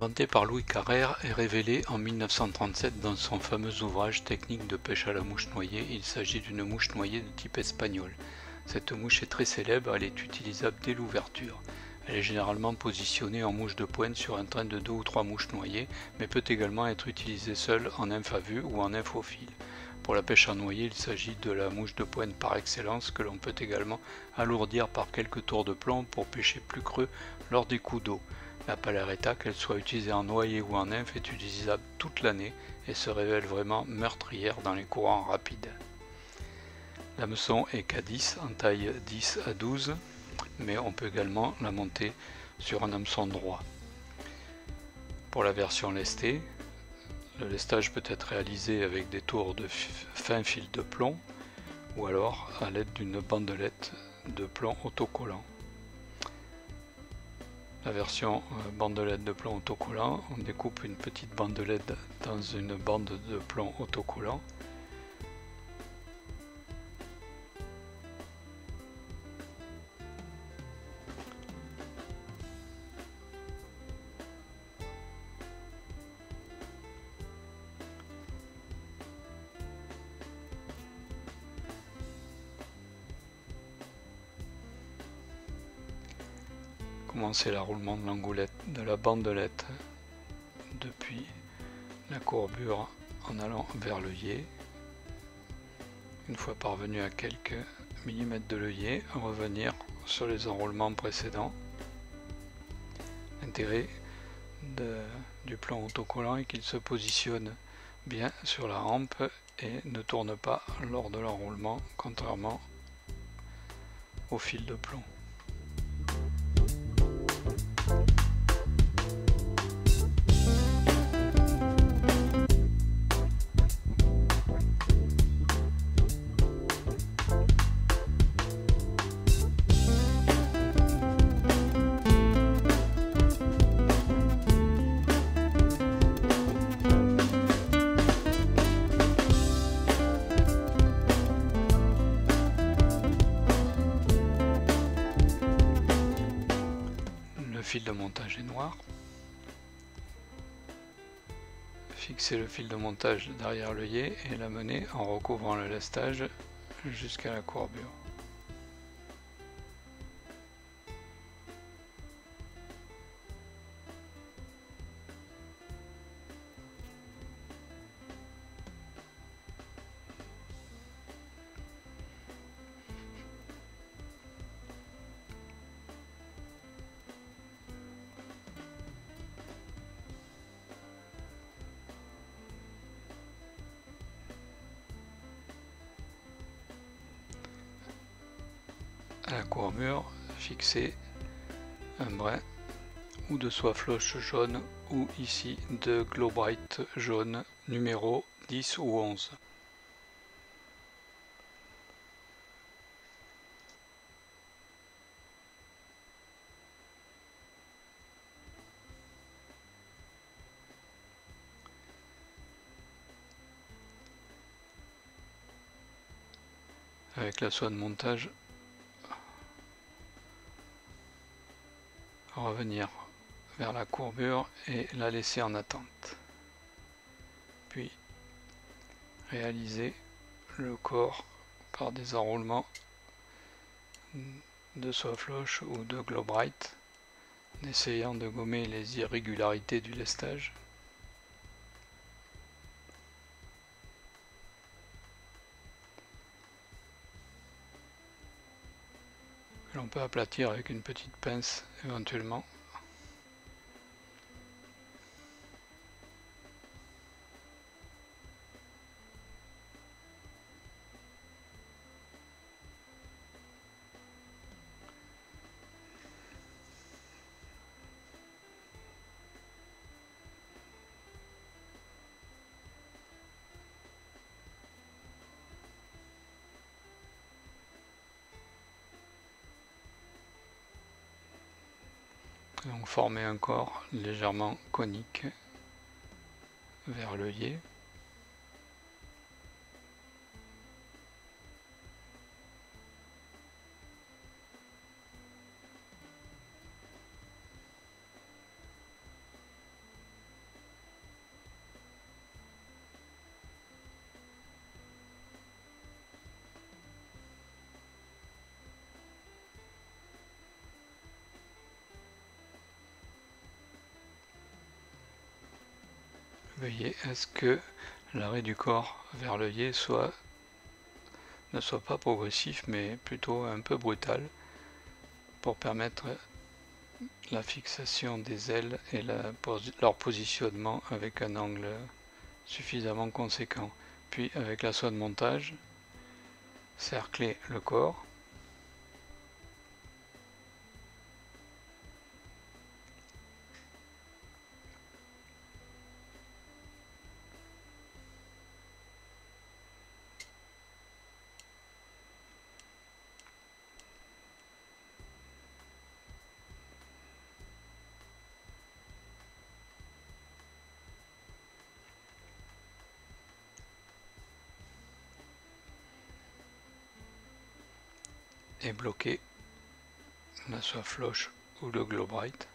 Inventé par Louis Carrère et révélé en 1937 dans son fameux ouvrage Technique de pêche à la mouche noyée, il s'agit d'une mouche noyée de type espagnol. Cette mouche est très célèbre, elle est utilisable dès l'ouverture. Elle est généralement positionnée en mouche de pointe sur un train de 2 ou 3 mouches noyées, mais peut également être utilisée seule en nymphe à vue ou en infophile. Pour la pêche à noyer, il s'agit de la mouche de pointe par excellence que l'on peut également alourdir par quelques tours de plomb pour pêcher plus creux lors des coups d'eau. La palaretta, qu'elle soit utilisée en noyer ou en nymphe, est utilisable toute l'année et se révèle vraiment meurtrière dans les courants rapides. L'hameçon est K10 en taille 10 à 12, mais on peut également la monter sur un hameçon droit. Pour la version lestée, le lestage peut être réalisé avec des tours de fin fil de plomb ou alors à l'aide d'une bandelette de plomb autocollant. La version bandelette de plomb autocollant, on découpe une petite bandelette dans une bande de plomb autocollant. Commencer l'enroulement de l'engoulette de la bandelette depuis la courbure en allant vers l'œillet. Une fois parvenu à quelques millimètres de l'œillet, revenir sur les enroulements précédents. L'intérêt du plomb autocollant est qu'il se positionne bien sur la rampe et ne tourne pas lors de l'enroulement, contrairement au fil de plomb. Le fil de montage est noir. Fixer le fil de montage derrière l'œillet et l'amener en recouvrant le lestage jusqu'à la courbure. À la courbure, fixer un brin ou de soie floche jaune ou ici de Glow-Brite jaune numéro 10 ou 11. Avec la soie de montage, revenir vers la courbure et la laisser en attente. Puis réaliser le corps par des enroulements de soie floche ou de Glow-Brite, en essayant de gommer les irrégularités du lestage. L'on peut aplatir avec une petite pince éventuellement. Donc former un corps légèrement conique vers l'œillet. veiller à ce que l'arrêt du corps vers l'œillet ne soit pas progressif mais plutôt un peu brutal pour permettre la fixation des ailes et leur positionnement avec un angle suffisamment conséquent. Puis avec la soie de montage, cercler le corps. Et bloquer la soie floche ou le Glow-Brite.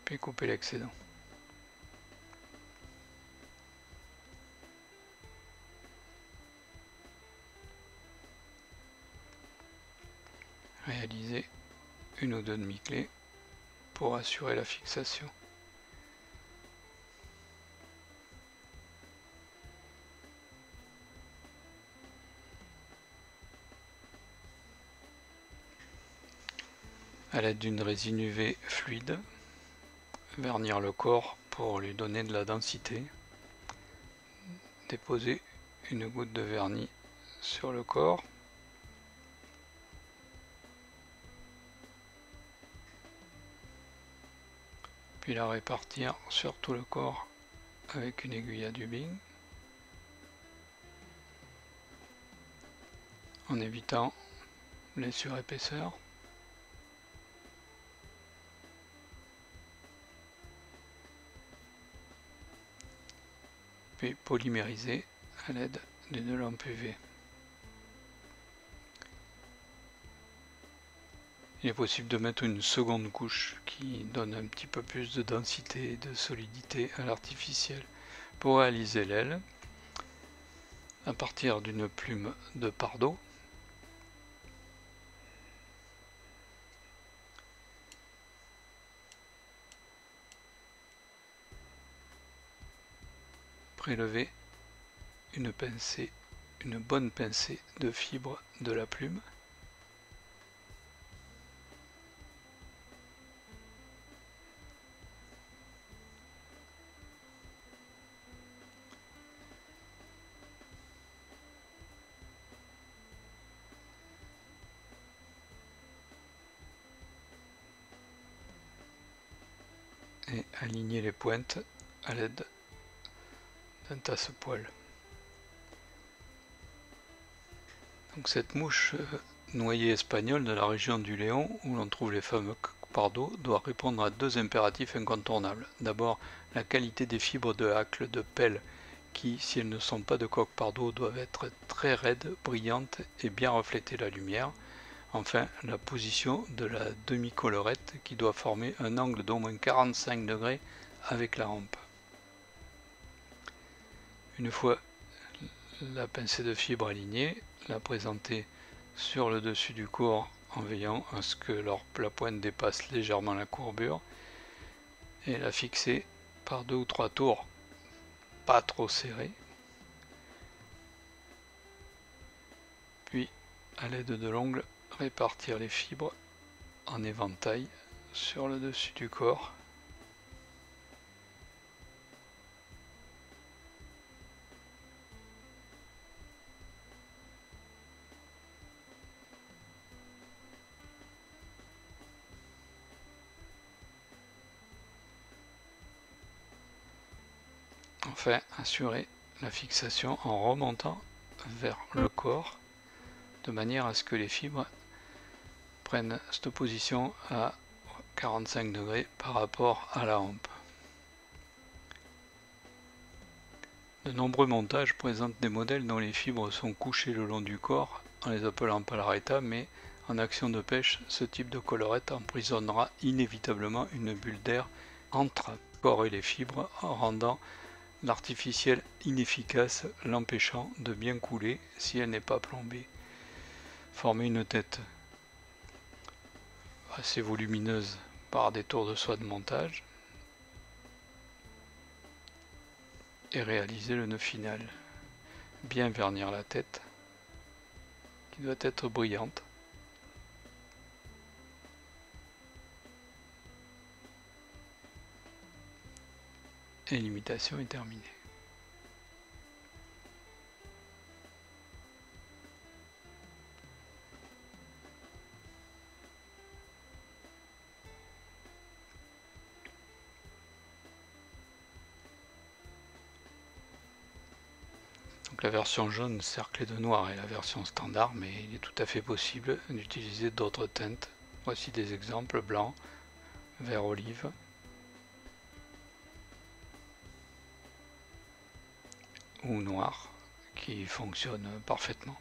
Puis couper l'excédent. Réaliser une ou deux demi-clés pour assurer la fixation. À l'aide d'une résine UV fluide, vernir le corps pour lui donner de la densité. Déposer une goutte de vernis sur le corps. Puis la répartir sur tout le corps avec une aiguille à dubbing, en évitant les surépaisseurs. Puis polymériser à l'aide d'une lampe UV. Il est possible de mettre une seconde couche qui donne un petit peu plus de densité et de solidité à l'artificiel. Pour réaliser l'aile, à partir d'une plume de Pardo, prélever une bonne pincée de fibre de la plume. Et aligner les pointes à l'aide d'un tasse-poil. Donc cette mouche noyée espagnole de la région du Léon, où l'on trouve les fameux coqs-pardo, doit répondre à deux impératifs incontournables. D'abord, la qualité des fibres de hacle de pelle qui, si elles ne sont pas de coqs-pardo, doivent être très raides, brillantes et bien refléter la lumière. Enfin, la position de la demi-collerette qui doit former un angle d'au moins 45 degrés avec la rampe. Une fois la pincée de fibre alignée, la présenter sur le dessus du corps en veillant à ce que la pointe dépasse légèrement la courbure et la fixer par 2 ou 3 tours pas trop serrés. Puis, à l'aide de l'ongle, répartir les fibres en éventail sur le dessus du corps. Enfin, assurer la fixation en remontant vers le corps de manière à ce que les fibres prennent cette position à 45 degrés par rapport à la hampe. De nombreux montages présentent des modèles dont les fibres sont couchées le long du corps en les appelant palaretta, mais en action de pêche, ce type de collerette emprisonnera inévitablement une bulle d'air entre le corps et les fibres, en rendant l'artificiel inefficace, l'empêchant de bien couler si elle n'est pas plombée. Former une tête assez volumineuse par des tours de soie de montage et réaliser le nœud final. Bien vernir la tête qui doit être brillante. Et l'imitation est terminée. Donc la version jaune cerclée de noir est la version standard, mais il est tout à fait possible d'utiliser d'autres teintes. Voici des exemples: blanc, vert olive, ou noir, qui fonctionnent parfaitement.